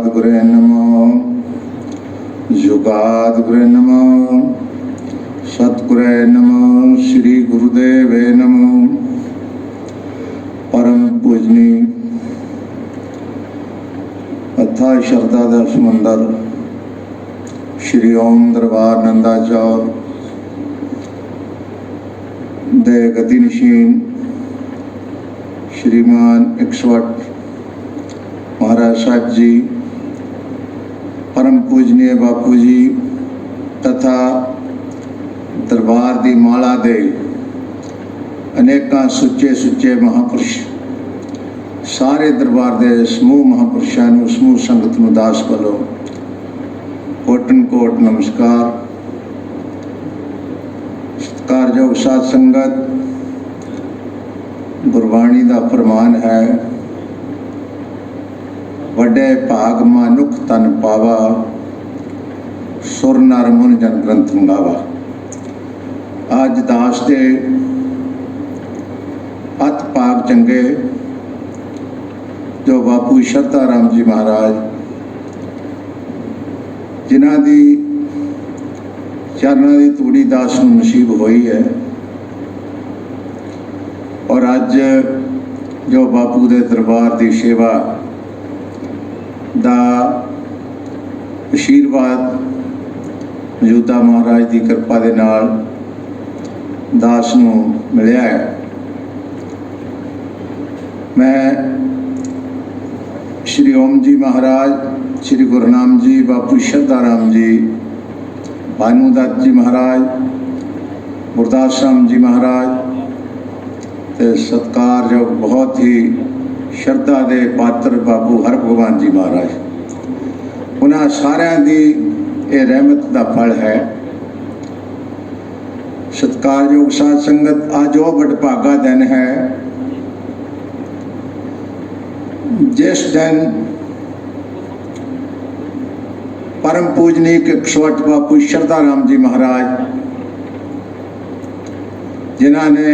युगाद्गुरे नमो युगाद्गुरे नमो सतगुरे नमो श्री गुरुदेवे नमो। परम पूजनी अथाह श्रद्धा का समंदर श्री ओम दरबार नंदाचौर दे गतिनशीन श्रीमान 108 महाराज साहब जी, परम पूजनीय बापू जी तथा दरबार की माला दे अनेकों सुच्चे सुच्चे महापुरुष, सारे दरबार के समूह महापुरुषों को समूह संगत नूं दास वालों कोटन कोट नमस्कार। सत्कारयोग साध संगत, गुरबाणी का फरमान है, वड्डे भाग मानुख तन पावा, सुर नर मुन जन ग्रंथ मंगावा। आज दास दे अत भाग चंगे जो बापू श्रद्धा राम जी महाराज जिन्हां दी चरणां दी तूड़ी दास नूं नसीब हुई है, और अज जो बापू दे दरबार की सेवा दा आशीर्वाद मौजूदा महाराज की कृपा दे नाल दास नूं मिलिया है। मैं श्री ओम जी महाराज, श्री गुरु नाम जी, बापू श्रद्धा राम जी, भानुदत्त जी महाराज, गुरदास राम जी महाराज ते सत्कारयोग बहुत ही श्रद्धा दे पात्र बाबू हर भगवान जी महाराज, उन्हां सारियां दी ये रहमत का फल है। सत्कारयोग साध संगत, आज वो बड़भागा दिन है जिस दिन परम पूजनीक 108 बापू श्रद्धा राम जी महाराज जिन्हों ने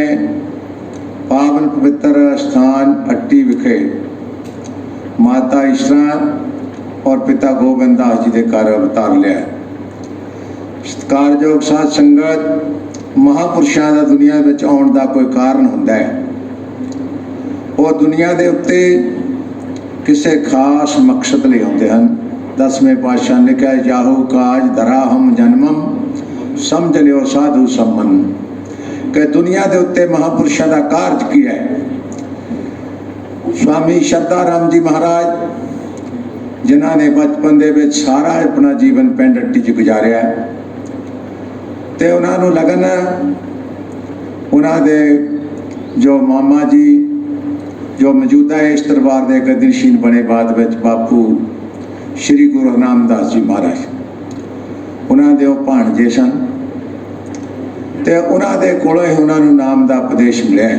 पावन पवित्र स्थान हट्टी विखे माता ईश्वरा और पिता गोबिंद दास जी के घर अवतार लिया। सत्कारयोग साध संगत, महापुरुषों का दुनिया में आने का कोई कारण होंदा है, वो दुनिया के उत्ते किसी खास मकसद लिए आते हैं। 10वें पातशाह ने लिखा है, जाहू काज धरा हम जन्मम समझ लियो साधु सम्मन, कि दुनिया के उत्ते महापुरुषों का कार्य किया है। स्वामी श्रद्धा राम जी महाराज जिन्होंने बचपन दे विच सारा अपना जीवन पिंड हट्टी च गुजारिया, तो उन्होंने लगन उन्होंने जो मामा जी जो मौजूदा इस दरबार के गतिनशीन बने बाद में बापू श्री गुरु रामदास जी महाराज, उन्होंने वो भाणजे सन, तो उन्होंने कोलों ही उन्होंने नाम का उपदेश मिले।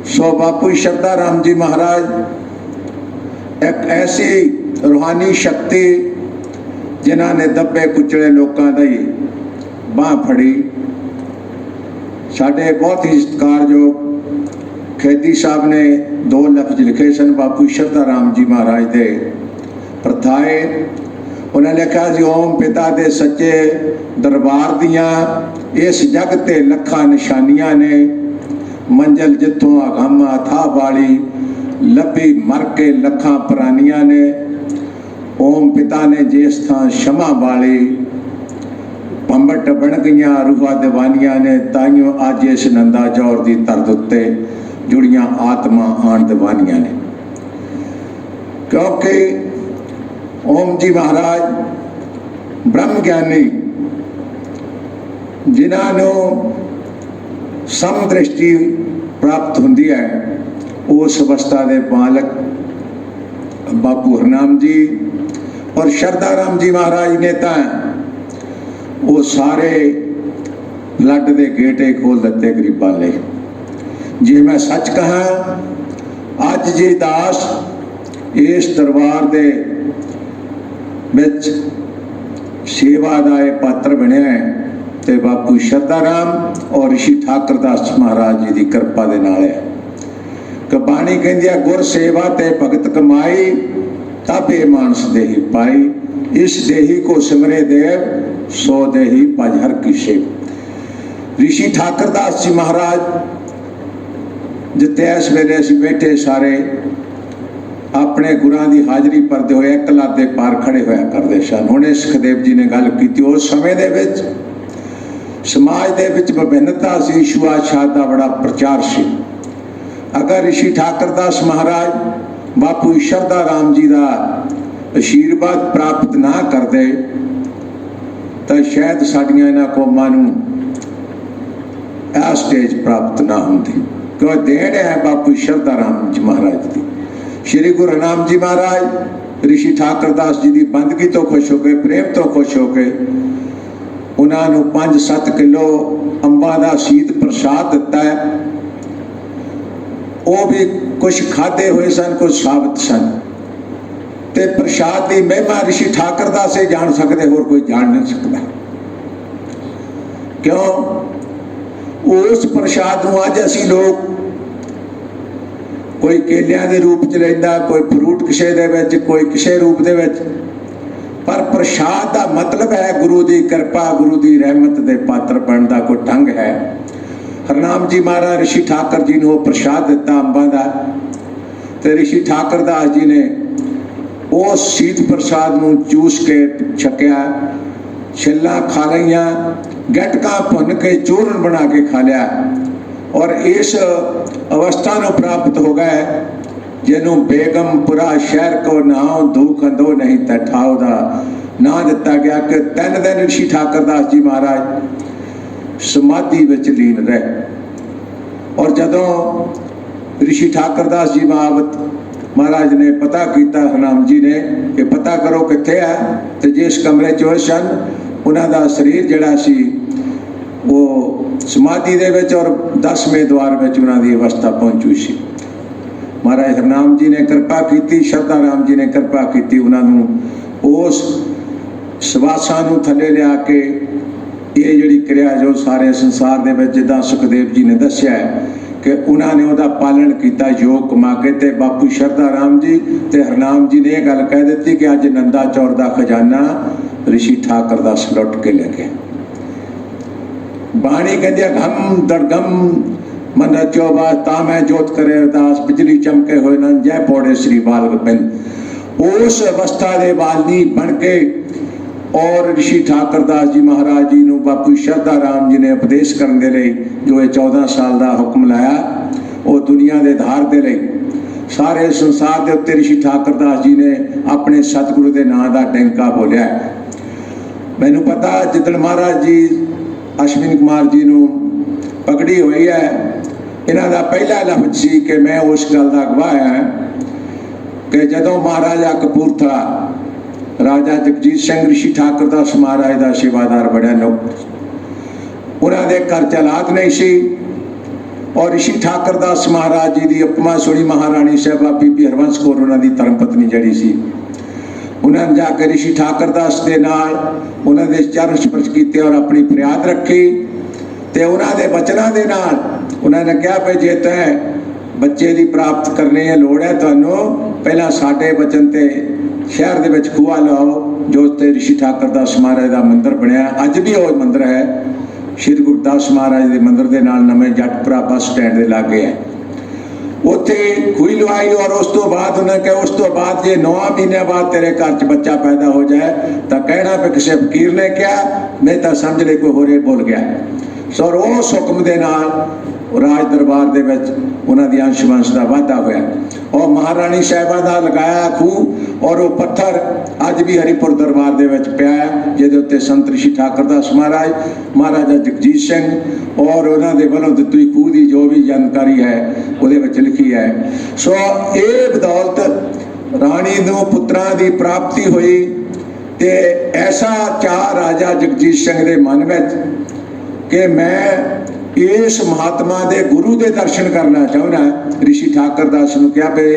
सो बापू श्रद्धा राम जी महाराज एक ऐसी रूहानी शक्ति जिन्होंने दबे कुचले लोगों की बांह फड़ी। साढ़े बहुत ही सत्कारयोग खेदी साहब ने 2 लफ्ज लिखे सन बापू श्रद्धा राम जी महाराज के प्रथाए। उन्हें लिखा जी, ओम पिता दे सच्चे दरबार दियाँ इस जग ते लखां निशानियां ने, मंजिल जिथों आगामा था बाली लभी मर के लखां परानियां ने। ओम पिता ने जिस थां क्षमा बाली पंबट बन गईयां रूहा दीवानियां ने, ताइयों अज इस नंदाचौर की तरद उत्ते जुड़ियां आत्मा आन दीवानियां ने। क्योंकि ओम जी महाराज ब्रह्म ज्ञानी जिन्होंने समदृष्टि प्राप्त होती है, उस अवस्था के बालक बापू हरनाम जी और श्रद्धा राम जी महाराज ने तो वो सारे लड के गेटे खोल दिते गरीबां लई। जी मैं सच कहा, अज जी दास इस दरबार दे विच सेवा का यह पात्र बने है, तो बापू श्रद्धा राम और ऋषि ठाकर दास महाराज जी की कृपा के नाल है। कि बाणी कहती है, गुर सेवा ते भगत कमाई ताबे मानस देही पाई, इस देही को सिमरे देव, सो देही पजहर किसे। ऋषि ठाकरदास जी महाराज जिते इस वेले असीं बैठे सारे अपने गुरां की हाजरी भरते हुए एक लाख के पार खड़े होया करते सन। हुणे सुखदेव जी ने गल की, उस समय दे विच समाज दे विच विभिन्नता सी, छुआछात का बड़ा प्रचार सी। अगर ऋषि ठाकरदास महाराज बापू शरदा राम जी का आशीर्वाद प्राप्त ना करते तो शायद साडियां इन्हां कौमां नूं आ स्टेज प्राप्त ना होंदी, क्यों देन है बापू शरदा राम जी महाराज की। श्री गुरु नाम जी महाराज ऋषि ठाकरदास जी की बंदगी तो खुश हो गए, प्रेम तो खुश हो गए। उन्होंने 5-7 किलो अंबा का शीत प्रसाद दिता है, वो भी कुछ खाधे हुए सन, कुछ साबित सन। ते प्रसाद की महिमा ऋषि ठाकरदास ही जान सकते, होर कोई जान नहीं सकता। क्यों? उस प्रसाद को अज असी लोग कोई केलियां के रूप च लैंदा, कोई फ्रूट किसे दे विच, कोई किसे रूप दे विच, पर प्रसाद का मतलब है गुरु की कृपा, गुरु की रहमत के पात्र बनने का कोई ढंग है। हरनाम जी महाराज ऋषि ठाकर जी ने प्रसाद दिता अंबा का, तो ऋषि ठाकरदास जी ने उस शीत प्रसाद को चूस के छकिया, छिल्ला खा लिया, गटका भुन के चूरन बना के खा लिया, और इस अवस्था को प्राप्त हो गए जिन्हों बेगमपुरा शहर को नाव दुख अंदो नहीं तठाओ का ना दिता गया। कि 3 दिन ऋषि ठाकरदास जी महाराज समाधि विच लीन रहे। और जदों ऋषि ठाकरदास जी महाराज ने पता किया, हरनाम जी ने कि पता करो कित्थे है, तो जिस कमरे च सन उन्हां दा शरीर जिहड़ा सी वो समाधि दे विच और 10वें द्वार में उन्हां दी अवस्था पहुंची सी। महाराज हरनाम जी ने कृपा की, शरदा राम जी ने कृपा की, उन्होंने उस सवासा नूं थले लिया के ये जिहड़ी क्रिया जो सारे संसार दे विच जिद्दां सुखदेव जी ने दस्सिया है कि उन्होंने उहदा पालन किया योग कमा के। ते बापू शरदा राम जी ते हरनाम जी ने यह गल कह दी कि अज नंदा चौर का खजाना ऋषि ठाकरदास लुट के लेके। बाणी कहती घम दड़गम मन रचो बास, तामै जोत करे अरदास, बिजली चमके होए नन जय पौड़े श्री बाल गोबिंद। उस अवस्था के बालनी बन के और ऋषि ठाकरदास जी महाराज जी ने बापू शरदा राम जी ने उपदेश करने के लिए जो ये 14 साल का हुक्म लाया, वो दुनिया के धार के लिए सारे संसार के उत्ते ऋषि ठाकरदास जी ने अपने सतगुरु के नाम का टैंका बोलिया। मैनू पता जिदन महाराज जी अश्विन कुमार जी ने पगड़ी हुई है, इन्हों का पहला लफ्ज सी कि मैं उस गल का गवाह है कि जदों महाराजा कपूरथला राजा जगजीत सिंह ऋषि ठाकरदास महाराज का सेवादार बड़ा नौकर, उन्होंने घर चलात नहीं सी, और ऋषि ठाकरदास महाराज जी की उपमा सुनी महारानी साहबा बीबी हरवंश कौर उन्होंने धर्म पत्नी जड़ी सी। उन्होंने जाके ऋषि ठाकरदास के नाल उन्होंने चरण स्पर्श किए और अपनी फरियाद रखी, तो उन्होंने बचना के नाल उन्होंने कहा भाई जे तैं बच्चे की प्राप्त करने की लोड़ है, तुहानू पहला साडे बचन ते शहर दे विच खूह लाओ जो ते ऋषि ठाकरदास महाराज का मंदिर बनया। अज भी वो मंदिर है श्री गुरदास महाराज के मंदिर के नाल नवें जटपुरा बस स्टैंड के लागे है, उत्थे खूही लवाई। और उस तो बाद उन्हें कहा उस तो बाद जे 9 महीने बाद तेरे घर च बच्चा पैदा हो जाए तो कहना भी किसी फकीर ने कहा, मैं तो समझ ले कोई होरे बोल गया। सो उस हुक्म के नाल राज दरबार दे विच उन्हां दी अंश वंश का वाधा होया। और महारानी साहिबा का लगाया खूह, और वो पत्थर अज भी हरिपुर दरबार दे विच पिया है, जिहदे उत्ते संत ऋषि ठाकरदास महाराज, महाराजा जगजीत सिंह और उन्होंने वालों दित्ती खूह की जो भी जानकारी है उहदे विच लिखी है। सो ये बदौलत राणी नूं पुत्रां की प्राप्ति हुई, ते ऐसा चाह राजा जगजीत सिंह के मन में कि मैं इस महात्मा के गुरु के दर्शन करना चाहना। ऋषि ठाकरदास ने कहा भी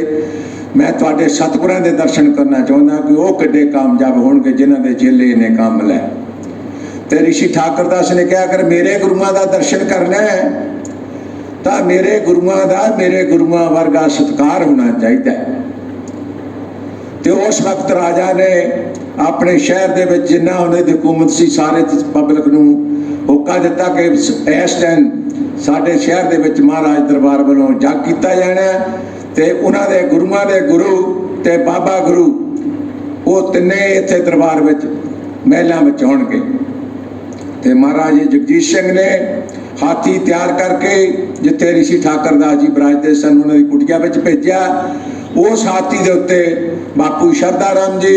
मैं थोड़े सतगुरां के दर्शन करना चाहता कि वह किड्डे कामयाब होणगे जिन्हां दे चेले इन्ने काम लै। तो ऋषि ठाकरदास ने कहा अगर मेरे गुरुआं का दर्शन करना है तो मेरे गुरुआं का मेरे गुरुआं वर्गा सत्कार होना चाहिए। तो उस वक्त राजा ने अपने शहर दे विच जिन्ना उन्हें हुकूमत सी सारे पब्लिक नूं होका दिता कि इस टाइम साडे शहर दे विच महाराज दरबार वालों जग किया जाना ते उन्हां दे गुरुआं दे गुरु ते बाबा गुरु वो तिन्ने इत्थे दरबार विच महलां विच होणगे। ते महाराज जगजीत सिंह ने हाथी तैयार करके जिथे ऋषि ठाकर दास जी बराजते सन उन्हां दी कुटिया विच भेजिया। उस हाथी दे उत्ते बापू शरदा राम जी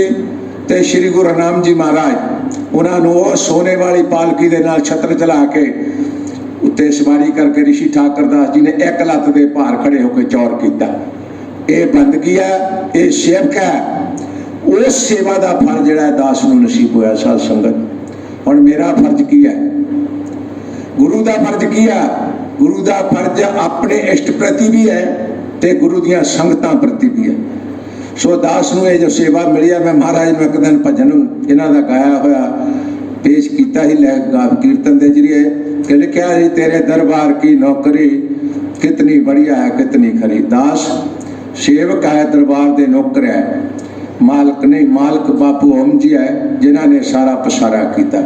ते श्री गुरु नाम जी महाराज उन्होंने वो सोने वाली पालकी दे नाल छत्र चला के उत्ते सवारी करके ऋषि ठाकर दास जी ने एक लत्त दे भार खड़े होकर चौर किया। ये बंदगी है, ये सेवक है। उस सेवा का फल जिहड़ा दास नूं नसीब होया साध संगत। हुण मेरा फर्ज की है, गुरु का फर्ज की है? गुरु का फर्ज अपने इष्ट प्रति भी है ते गुरु दियां संगतां प्रति भी है। सो दास नूं ये जो सेवा मिली है, मैं महाराज नूं एक दिन भजन इन्हां दा गाया होया पेश किया ही लै कीर्तन के जरिए कि लिखा जी तेरे दरबार की नौकरी कितनी बढ़िया है कितनी खरी। दास सेवक है, दरबार दे नौकर है, मालक नहीं। मालक बापू ओम जी है जिन्होंने सारा पसारा किया।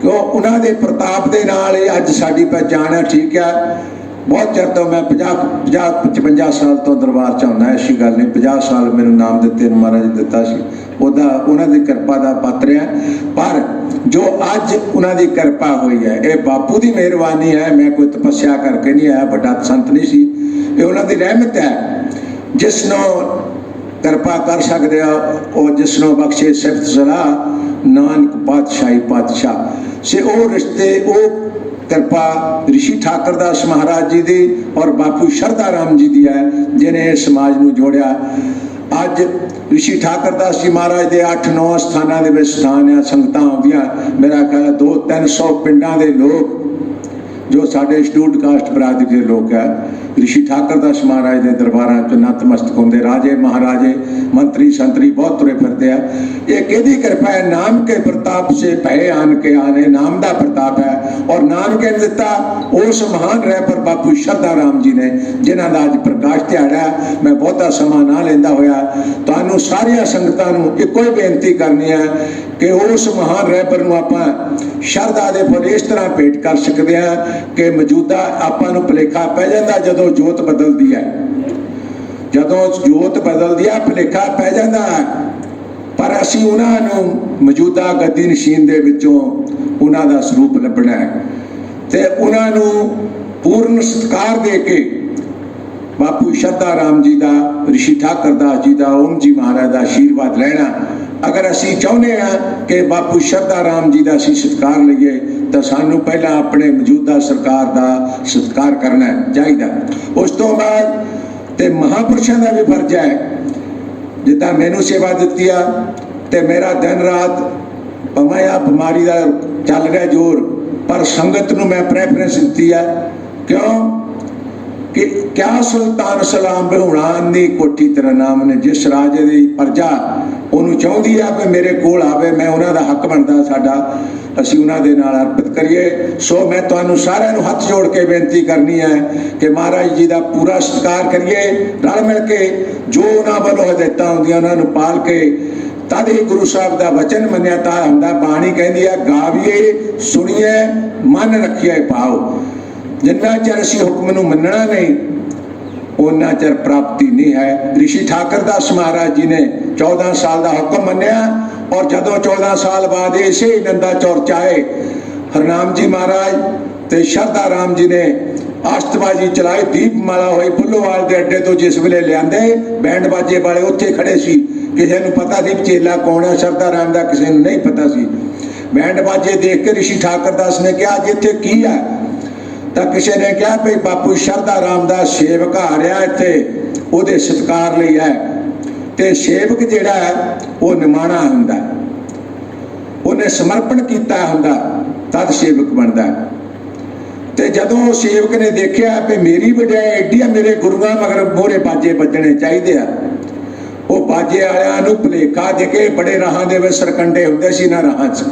क्यों उन्होंने दे प्रताप दे नाल अज साडी पहचान है। ठीक है, बहुत चिर तो मैं 50-55 साल तो दरबार च आउंदा, ऐसी गल नहीं। 50 साल मैनूं नाम दिते महाराज दिता सी, उहदा उन्हां दी किरपा दा पात्र है। पर जो अज उन्हां दी किरपा हुई है ये बापू दी मेहरबानी है। मैं कोई तपस्या करके नहीं आया, बड़ा संत नहीं सी, ये उन्हां दी रहमत है। जिसनों किरपा कर सकते हो, जिसनों बख्शे सिफत सलाह नानक पातशाही पातशाह से वो रिश्ते वो किरपा ऋषि ठाकर दास महाराज जी दी और बापू शरदा राम जी दी है जिन्हें समाज नूं जोड़िया। अज ऋषि ठाकर दास जी महाराज के 8-9 स्थानों के स्थान है, संगतां आउंदियां। मेरा ख्याल 200-300 पिंडां दे लोग जो साडे शेड्यूल्ड कास्ट बरादरी के लोग है ऋषि ठाकर दास महाराज के दरबारां च नतमस्तक होंदे। राजे महाराजे मंत्री संतरी बहुत तुरे फिरते हैं। ये किहदी कृपा है? नाम के प्रताप से भय आन के आने, नाम का प्रताप है। और नाम के दिता उस महान रहबर बापू शरदा राम जी ने जिन्हां दा अज प्रकाश दिहाड़ा है। मैं बहुता समा ना लेंदा होया तुहानूं सारियां संगतां नूं इक्को ही बेनती करनी है कि उस महान रहबर नूं आपां शरदा दे फुल इस तरह भेंट कर सकते हैं कि मौजूदा आपां नूं भुलेखा पै जांदा जदों जोत बदलदी है। जदों जोत बदलदी है भुलेखा पै जांदा है। पर असीं उन्हां नूं मौजूदा गद्दी नशीन दे विचों उन्हां दा स्वरूप लभना है ते उन्हां नूं पूर्ण सत्कार दे के बापू शरदा राम जी का, ऋषि ठाकर दास जी का, ओम जी महाराज का आशीर्वाद लेना। अगर असी चाहते हैं कि बापू शरदा राम जी का असी सत्कार लीए तो सानू पहला अपने मौजूदा सरकार का सत्कार करना चाहिए। उस तो बाद ते महापुरुषों का भी फर्ज है। जिदा मैनू सेवा दी है तो मेरा दिन रात भावें आ बीमारी का चल रहा जोर, पर संगत नूं मैं प्रेफरेंस दी है। क्यों कि क्या सुल्तान सलाम बिहुणान दी कोठी तेरा नाम ने। जिस राजे की प्रजा उन्होंने चाहती है कि मेरे कोल आवे, मैं उन्होंने हक बनता साडा असी उन्होंने नाल अर्पित करिए। सो मैं तुहानू सारिਆਂ ਨੂੰ हथ जोड़ के बेनती करनी है कि महाराज जी का पूरा सत्कार करिए रल मिल के। जो उन्होंने वालों हदायतां होंदियां उन्होंने पाल के तद ही गुरु साहब का वचन मन्यता हुंदा। बाणी कहती है गावीए सुनिए मन रखिए पाओ। जिन्ना चਿਰ असी हुक्म नूं मनना नहीं उन्ना चਿਰ प्राप्ति नहीं है। ऋषि ठाकर दास महाराज जी ने 14 साल का हुक्म मन्या और जदों 14 साल बाद इसे ही नंदा चौर चाहे हरनाम जी महाराज ते शरदा राम जी ने आशतबाजी चलाई, दीपमाला हुई बुल्लोवाल के अड्डे तो जिस वेले लियांदे बैंड बाजे वाले उत्थे खड़े सी। किसी नूं पता नहीं चेला कौन है शरदा राम का, किसी नूं नहीं पता सी। बैंड बाजे देख के ऋषि ठाकर दास ने कहा अज इत्थे की है? तो किसी ने कहा भाई बापू शरदा राम का सेवक आ रहा इत्थे उहदे सत्कार लई है। ते सेवक जिहड़ा है वो निमाणा हुंदा, उन्हें समर्पण किया हुंदा तद सेवक बनता है। ते जदों सेवक ने देखा कि मेरी वड्याई एडी है, मेरे गुरुआं मगर मोहरे बाजे बजने चाहिए आ, वो बाजे वालियां नूं भुलेखा दे के बड़े राहां दे विच सरकंडे हुंदे सी। इन्हां राहां च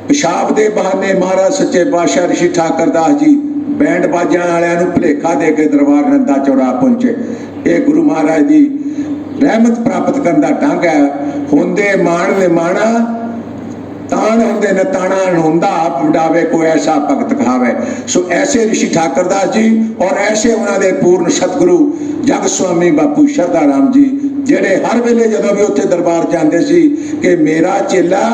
पिशाब के बहाने महाराज सच्चे पातशाह ऋषि ठाकर दास जी बैंड बाजा वालियां नूं भुलेखा दे के दरबार नंदा चौरा पहुंचे। ये गुरु महाराज की रहमत प्राप्त करने का ढंग है। होंदे मान ने माना तान होंदे न ताना होंदा आप वडावे कोई ऐसा भगत खावे। सो ऐसे ऋषि ठाकर दास जी और ऐसे उन्होंने पूर्ण सतगुरु जग स्वामी बापू शरदा राम जी जेड़े हर वेले जदों भी उत्थे दरबार जाते सी कि मेरा चेला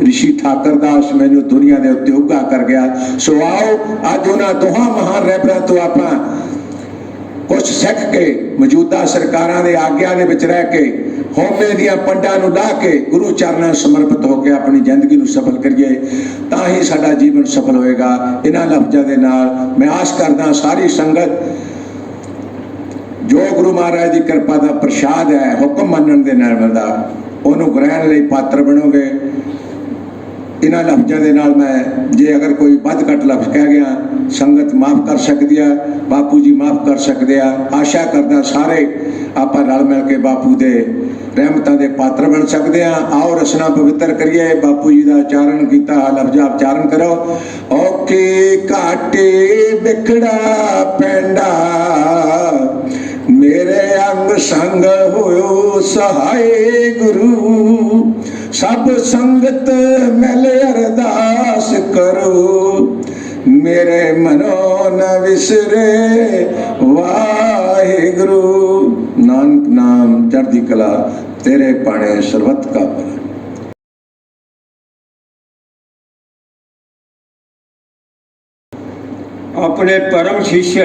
ऋषि ठाकर दास मैनू दुनिया के उत्ते उगा कर गया। सो आओ अज उन्होंने दोहां महान रहबरां तो आपां कुछ सिख के मौजूदा सरकारां दे आग्या दे विच रह के होमे दियां पंडां नूं ला के गुरु चरणां समर्पित होकर अपनी जिंदगी नूं सफल करिए तां ही साडा जीवन सफल होएगा। इन्हां लफ्ज़ां दे नाल मैं आस करदा सारी संगत जो गुरु महाराज की कृपा का प्रसाद है हुक्म मनण दे नाल मिलदा उहनूं ग्रहण लई पात्र बनोगे। इन्हां लफ्ज़ां दे नाल मैं जे अगर कोई वध घट लफ्ज़ कह गया संगत माफ़ कर सकती है, बापू जी माफ़ कर सकते हैं। आशा करदा सारे आपां रल मिल के बापू दे रहमतां दे पात्र बन सकते हैं। आओ रसना पवित्र करिए। बापू जी का उच्चारण किया लफ्ज़ उच्चारण करो। औखे घाटे बिखड़ा पैंडा मेरे अंग संग होयो सहाय गुरु सब संगत मिल अरदास करो मेरे मनो न विसरे वाहिगुरु। नानक नाम चढ़दी कला तेरे पाने सर्वत का भला। अपने परम शिष्य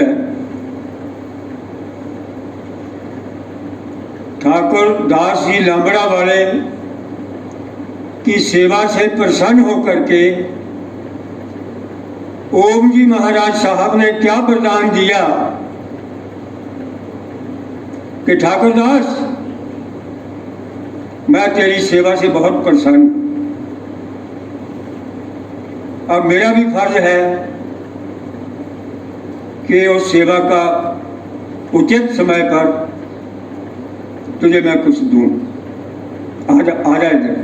ठाकुर दास जी लांबड़ा वाले की सेवा से प्रसन्न होकर के ओम जी महाराज साहब ने क्या वरदान दिया कि ठाकुर दास मैं तेरी सेवा से बहुत प्रसन्न हूं। अब मेरा भी फर्ज है कि उस सेवा का उचित समय पर तुझे मैं कुछ दूं। आ जा इधर।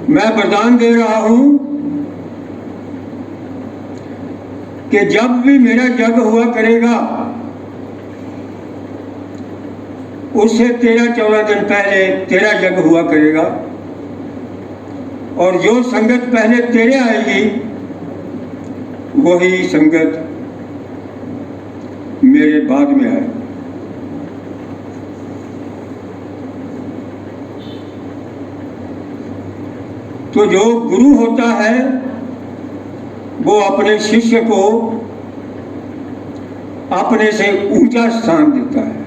मैं वरदान दे रहा हूं कि जब भी मेरा यज्ञ हुआ करेगा उससे 13-14 दिन पहले तेरा यज्ञ हुआ करेगा और जो संगत पहले तेरे आएगी वही संगत मेरे बाद में आए। तो जो गुरु होता है वो अपने शिष्य को अपने से ऊंचा स्थान देता है।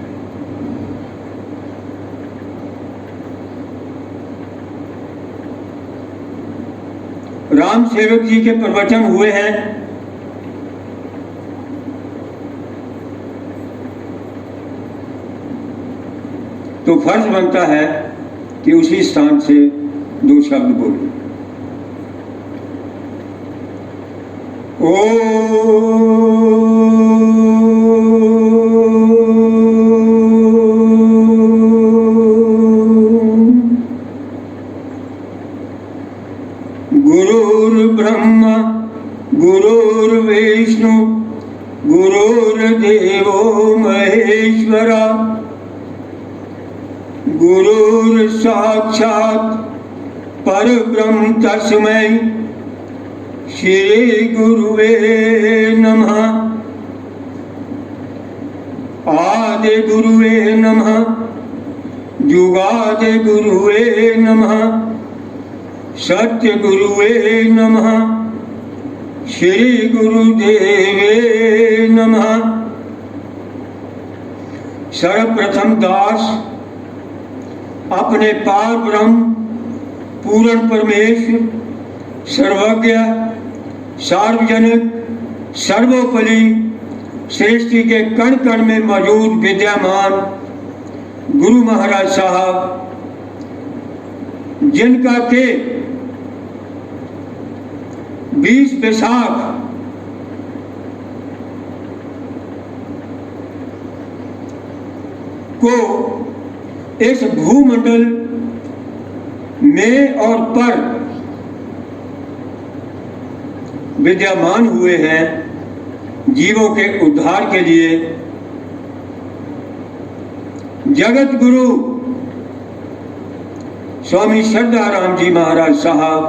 राम सेवक जी के प्रवचन हुए हैं। तो फर्ज बनता है कि उसी स्थान से 2 शब्द बोले। गुरुर्ब्रह्मा गुरुर्विष्णु गुरुर्देवो महेश्वरा गुरुर साक्षात परब्रह्म तस्मै श्री गुरुवे नमः। आदि गुरुवे नमः जुगादि गुरुवे नमः सत्य गुरुवे नमः श्री गुरुदेवे नमः। सर्वप्रथम दास अपने पार ब्रह्म पूर्ण परमेश्वर सर्वज्ञ सार्वजनिक सर्वोपरि सृष्टि के कण कण में मौजूद विद्यमान गुरु महाराज साहब जिनका के 20 बैसाख को इस भूमंडल में और पर विद्यमान हुए हैं जीवों के उद्धार के लिए जगत गुरु स्वामी श्रद्धाराम जी महाराज साहब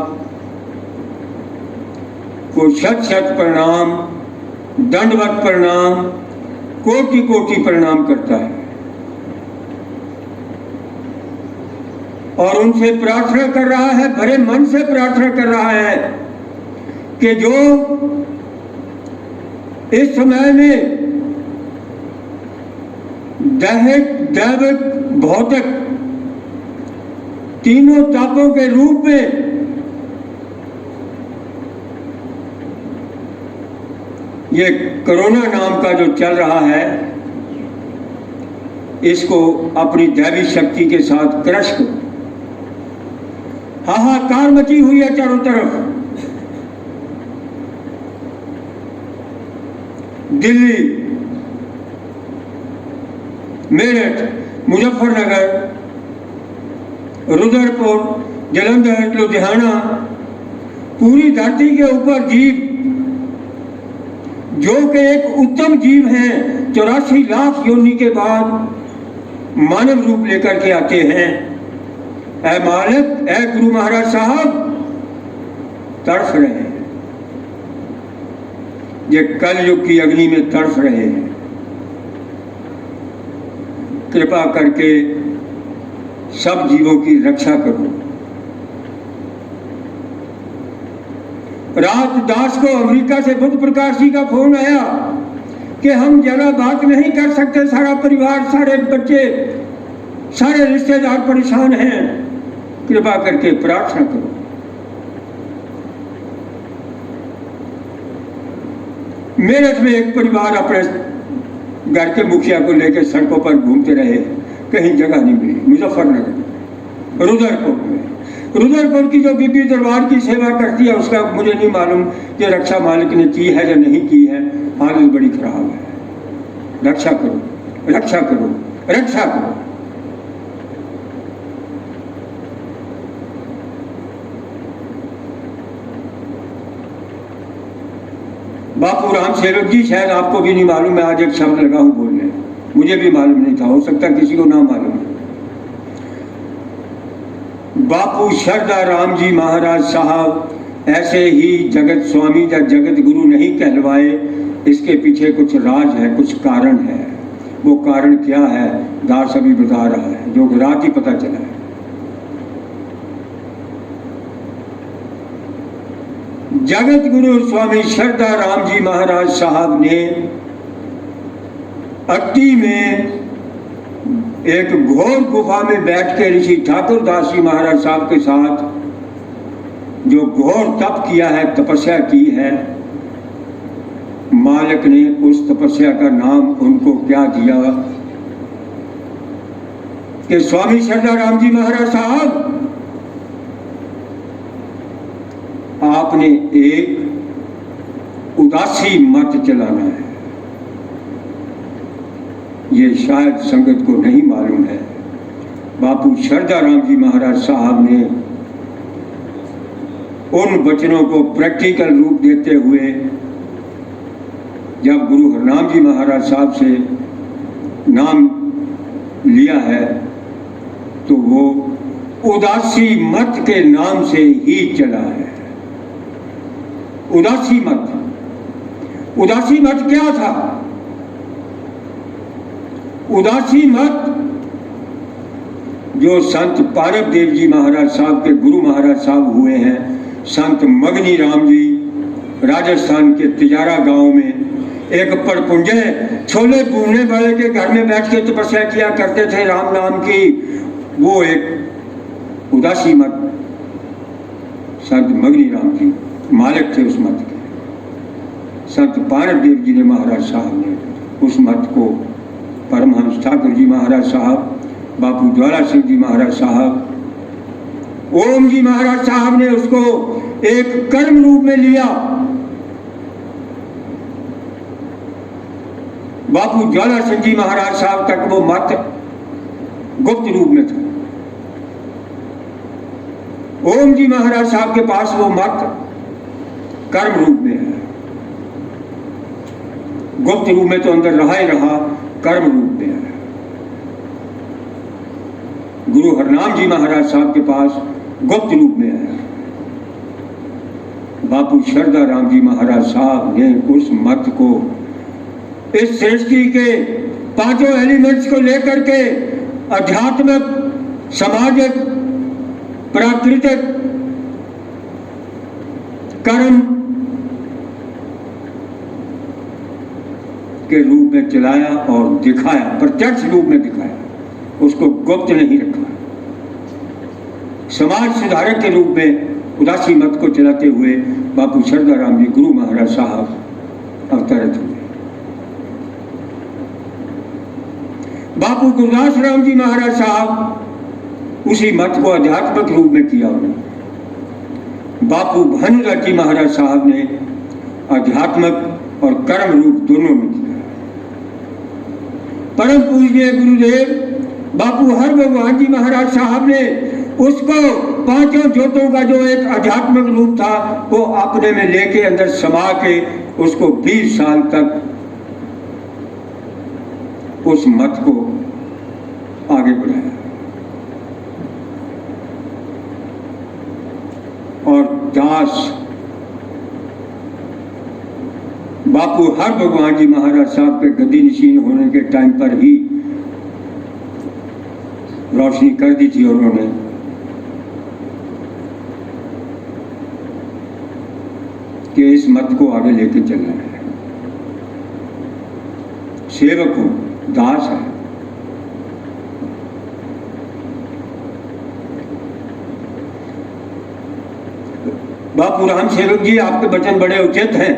को शत शत प्रणाम, दंडवत प्रणाम, कोटि कोटि प्रणाम करता है और उनसे प्रार्थना कर रहा है, भरे मन से प्रार्थना कर रहा है कि जो इस समय में दैहिक, दैविक, भौतिक तीनों तापों के रूप में ये कोरोना नाम का जो चल रहा है, इसको अपनी दैवी शक्ति के साथ क्रश करो। हाहाकार मची हुई है चारों तरफ। दिल्ली, मेरठ, मुजफ्फरनगर, रुद्रपुर, जलंधर, लुधियाना, पूरी धरती के ऊपर जीव जो कि एक उत्तम जीव हैं, 84 लाख योनि के बाद मानव रूप लेकर के आते हैं। ऐ मालिक, ऐ गुरु महाराज साहब, तड़फ रहे हैं, ये कलयुग की अग्नि में तड़फ रहे हैं। कृपा करके सब जीवों की रक्षा करो। रात दास को अमेरिका से बुद्ध प्रकाश जी का फोन आया कि हम जरा बात नहीं कर सकते, सारा परिवार, सारे बच्चे, सारे रिश्तेदार परेशान हैं, कृपा करके प्रार्थना करो। मेरठ में एक परिवार अपने घर के मुखिया को लेकर सड़कों पर घूमते रहे, कहीं जगह नहीं मिली। मुजफ्फरनगर, रुद्रपुर की जो बीबी दरबार की सेवा करती है, उसका मुझे नहीं मालूम कि रक्षा मालिक ने की है या नहीं की है। हालत बड़ी खराब है। रक्षा करो, रक्षा करो, रक्षा करो। बापू राम सेवक जी, शायद आपको भी नहीं मालूम, मैं आज एक शब्द लगा हूं बोलने, मुझे भी मालूम नहीं था, हो सकता किसी को ना मालूम है। बापू श्रद्धा राम जी महाराज साहब ऐसे ही जगत स्वामी या जगत गुरु नहीं कहलवाए, इसके पीछे कुछ राज है, कुछ कारण है। वो कारण क्या है, दास अभी बता रहा है, जो रात ही पता चला है। जगत गुरु स्वामी श्रद्धा राम जी महाराज साहब ने अट्टी में एक घोर गुफा में बैठ के ऋषि ठाकुर दास जी महाराज साहब के साथ जो घोर तप किया है, तपस्या की है, मालिक ने उस तपस्या का नाम उनको क्या दिया कि स्वामी श्रद्धा राम जी महाराज साहब, आपने एक उदासी मत चलाना है। ये शायद संगत को नहीं मालूम है। बापू श्रद्धा राम जी महाराज साहब ने उन वचनों को प्रैक्टिकल रूप देते हुए जब गुरु हरनाम जी महाराज साहब से नाम लिया है, तो वो उदासी मत के नाम से ही चला है। उदासी मत, उदासी मत क्या था? उदासी मत जो संत पारक देव जी महाराज साहब के गुरु महाराज साहब हुए हैं, संत मगनी राम जी राजस्थान के तिजारा गांव में एक परपुंजे छोले भूनने वाले के घर में बैठ के तपस्या किया करते थे राम नाम की। वो एक उदासी मत, संत मगनी राम जी मालिक थे उस मत के। संत पारक देव जी ने महाराज साहब ने उस मत को, परमहंस ठाकुर जी महाराज साहब, बापू ज्वाला सिंह जी महाराज साहब, ओम जी महाराज साहब ने उसको एक कर्म रूप में लिया। बापू ज्वाला सिंह जी महाराज साहब तक वो मत गुप्त रूप में था। ओम जी महाराज साहब के पास वो मत कर्म रूप में है। गुप्त रूप में तो अंदर रहा ही रहा, कर्म रूप में आया। गुरु हरनाम जी महाराज साहब के पास गुप्त रूप में आया। बापू शरदा राम जी महाराज साहब ने उस मत को, इस सृष्टि के पांचों एलिमेंट्स को लेकर के आध्यात्मिक, सामाजिक, प्राकृतिक, कर्म के रूप में चलाया और दिखाया, प्रत्यक्ष रूप में दिखाया, उसको गुप्त नहीं रखा। समाज सुधारक के रूप में उदासी मत को चलाते हुए बापू शरदा राम जी गुरु महाराज साहब अवतरित हुए। बापू गुरदास राम जी महाराज साहब उसी मत को आध्यात्मिक रूप में किया उन्होंने। बापू भानुदास जी महाराज साहब ने आध्यात्मिक और कर्म रूप दोनों में किया। परम पूज्य गुरुदेव बापू हर भगवान जी महाराज साहब ने उसको पांचों ज्योतों का जो एक आध्यात्मिक रूप था वो अपने में लेके अंदर समा के उसको 20 साल तक उस मत को आगे बढ़ाया। और दास बापू हर भगवान जी महाराज साहब के गद्दी नशीन होने के टाइम पर ही रोशनी कर दी थी उन्होंने। कि इस मत को आगे लेके चलना है। सेवक हूं, दास है। बापू राम सेवक जी आपके वचन बड़े उचित हैं।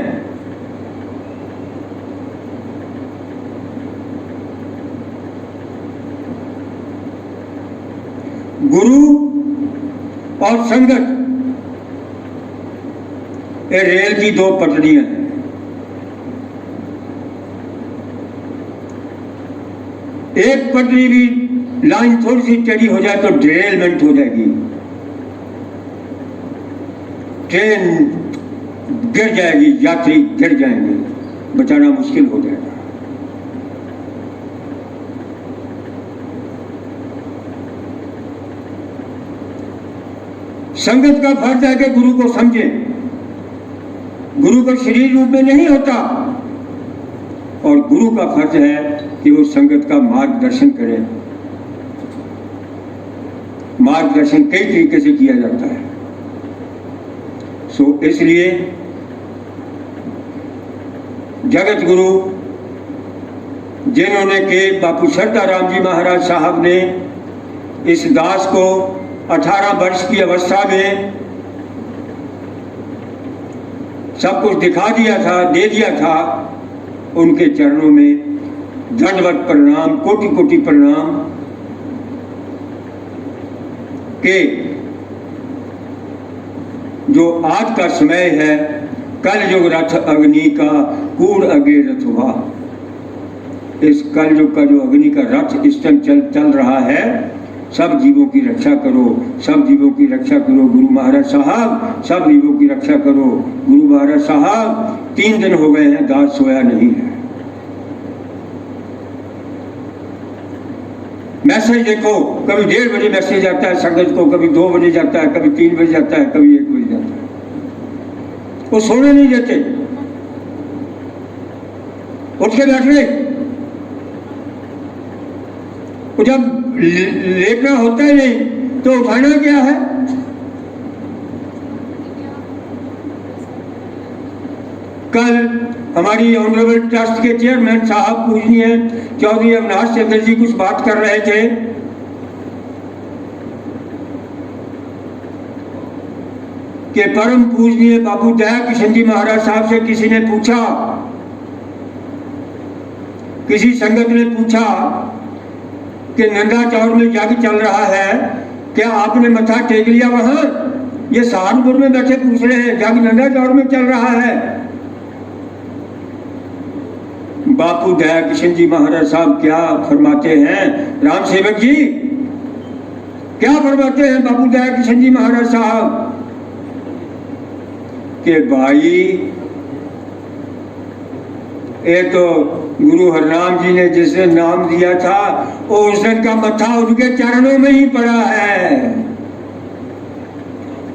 गुरु और संगत ये रेल की दो पटरियां हैं। एक पटरी भी लाइन थोड़ी सी टेढ़ी हो जाए तो डिरेलमेंट हो जाएगी, ट्रेन गिर जाएगी, यात्री गिर जाएंगे, बचाना मुश्किल हो जाएगा। संगत का फर्ज है कि गुरु को समझें। गुरु को शरीर रूप में नहीं होता और गुरु का फर्ज है कि वो संगत का मार्गदर्शन करे। मार्गदर्शन कई तरीके से किया जाता है। सो इसलिए जगत गुरु जिन्होंने के बापू शरदा राम जी महाराज साहब ने इस दास को 18 वर्ष की अवस्था में सब कुछ दिखा दिया था, दे दिया था, उनके चरणों में दंडवत प्रणाम, कोटि कोटि प्रणाम के जो आज का समय है, कल युग रथ अग्नि का कूड़ अगे रथ हुआ। इस कल युग का जो अग्नि का रथ इस टाइम चल रहा है, सब जीवों की रक्षा करो, सब जीवों की रक्षा करो गुरु महाराज साहब, सब जीवों की रक्षा करो गुरु महाराज साहब। 3 दिन हो गए हैं दास सोया नहीं है। मैसेज देखो, कभी 1:30 बजे मैसेज आता है संगत को, कभी 2 बजे जाता है, कभी 3 बजे जाता है, कभी 1 बजे जाता है। वो सोने नहीं देते, उठ के बैठ गए। वो जब लेटना होता है नहीं तो उठाना क्या है। कल हमारी ऑनरेबल ट्रस्ट के चेयरमैन साहब पूजनीय चौधरी अविनाश चंद्र जी कुछ बात कर रहे थे कि परम पूजनीय बाबू दया किशन जी महाराज साहब से किसी ने पूछा, किसी संगत ने पूछा कि नंदा चौर में यज्ञ चल रहा है, क्या आपने मत्था टेक लिया वहां? ये सहारनपुर में बैठे पूछ रहे हैं, यज्ञ नंदा चौर में चल रहा है। बापू दया किशन जी महाराज साहब क्या फरमाते हैं? राम सेवक जी क्या फरमाते हैं बापू दया किशन जी महाराज साहब के भाई ये तो गुरु हरनाम जी ने जिसे नाम दिया था उस दिन का मत्था उनके चरणों में ही पड़ा है।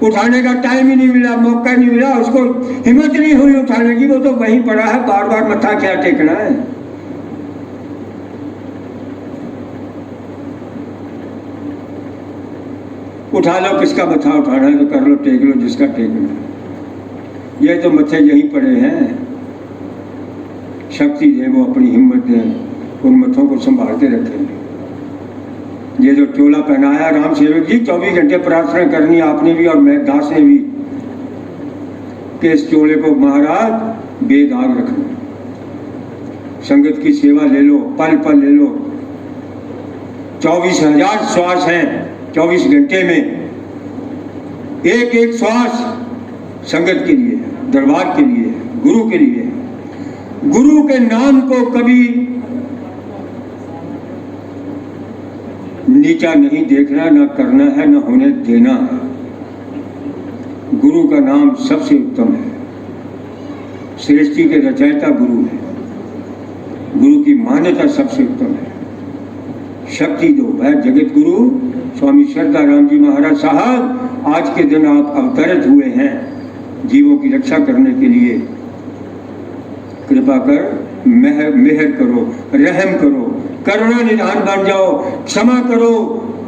उठाने का टाइम ही नहीं मिला, मौका नहीं मिला, उसको हिम्मत नहीं हुई उठाने की, वो तो वहीं पड़ा है। बार बार मत्था क्या टेकना है। उठा लो, किसका मत्था उठाना है तो कर लो, टेक लो जिसका टेकना है। ये तो मत्थे यहीं पड़े हैं। शक्ति दे, वो अपनी हिम्मत दे, उन मत्थों को संभालते रखें। ये जो चोला पहनाया राम सेवक जी, 24 घंटे प्रार्थना करनी आपने भी और मैं दास ने भी कि इस चोले को महाराज बेदाग रखना। संगत की सेवा ले लो, पल पल ले लो। 24,000 श्वास हैं 24 घंटे में। एक एक श्वास संगत के लिए, दरबार के लिए, गुरु के लिए। गुरु के नाम को कभी नीचा नहीं देखना, ना करना है, ना होने देना है। गुरु का नाम सबसे उत्तम है। सृष्टि के रचयिता गुरु है। गुरु की मान्यता सबसे उत्तम है। शक्ति दो है जगत गुरु स्वामी श्रद्धा राम जी महाराज साहब। आज के दिन आप अवतरित हुए हैं जीवों की रक्षा करने के लिए। कृपा कर मेहर करो, रहम करो, करुणा निधान बन जाओ, क्षमा करो,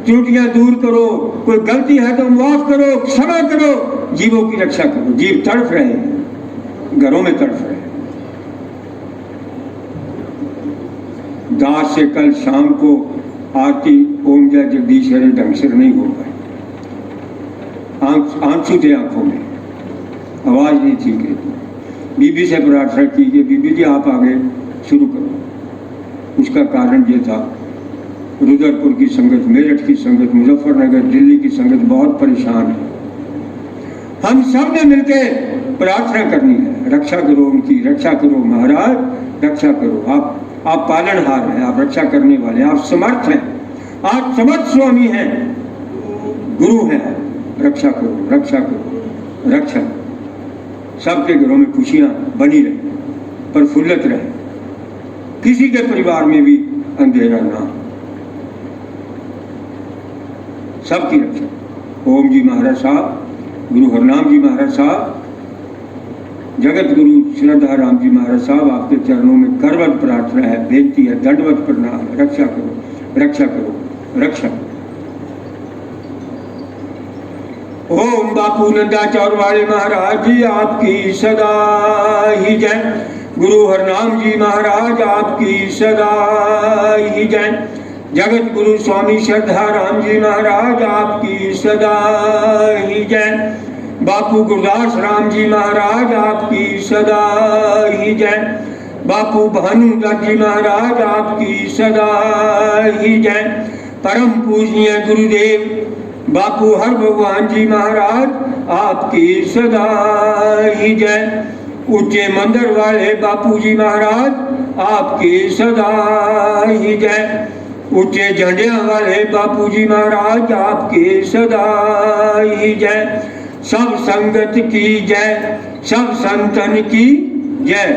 त्रुटियां दूर करो, कोई गलती है तो माफ करो, क्षमा करो, जीवों की रक्षा करो। जीव तड़फ रहे हैं, घरों में तड़फ रहे हैं। दास से कल शाम को आरती ओम जय जगदीश हरे ढंग से नहीं हो पाई। आंसू थे आंखों में, आवाज नहीं थी। बीबी से प्रार्थना की कि बीबी जी आप आगे शुरू करो। उसका कारण ये था, रुद्रपुर की संगत, मेरठ की संगत, मुजफ्फरनगर, दिल्ली की संगत बहुत परेशान है। हम सब ने मिलकर प्रार्थना करनी है, रक्षा करो उनकी, रक्षा करो महाराज, रक्षा करो। आप पालनहार हैं, आप रक्षा करने वाले, आप समर्थ हैं, आप समर्थ स्वामी हैं, गुरु हैं। रक्षा करो, रक्षा करो, रक्षा। सबके घरों में खुशियां बनी रहे, प्रफुल्लित रहे, किसी के परिवार में भी अंधेरा ना। सबकी रक्षा। ओम जी महाराज साहब, गुरु हरनाम जी महाराज साहब, जगत गुरु श्रद्धा राम जी महाराज साहब, आपके चरणों में करवत प्रार्थना है, बेनती है, दंडवत प्रणाम है। रक्षा करो, रक्षा करो, रक्षा। ओम बापू नंदाचौर वाले महाराज जी आपकी सदा ही जय। गुरु हरनाम जी महाराज आपकी सदा ही जय। जगत गुरु स्वामी श्रद्धा राम जी महाराज आपकी सदा ही जय। बापू गुरदास राम जी महाराज आपकी सदा ही जय। बापू भानुदास जी महाराज आपकी सदा ही जय। परम पूजनीय गुरुदेव बापू हर भगवान जी महाराज आपकी सदा ही जय। ऊंचे मंदिर वाले बापू जी महाराज आपकी सदा ही जय। ऊंचे झंडिया वाले बापू जी महाराज आपकी सदा ही जय। सब संगत की जय, सब संतन की जय।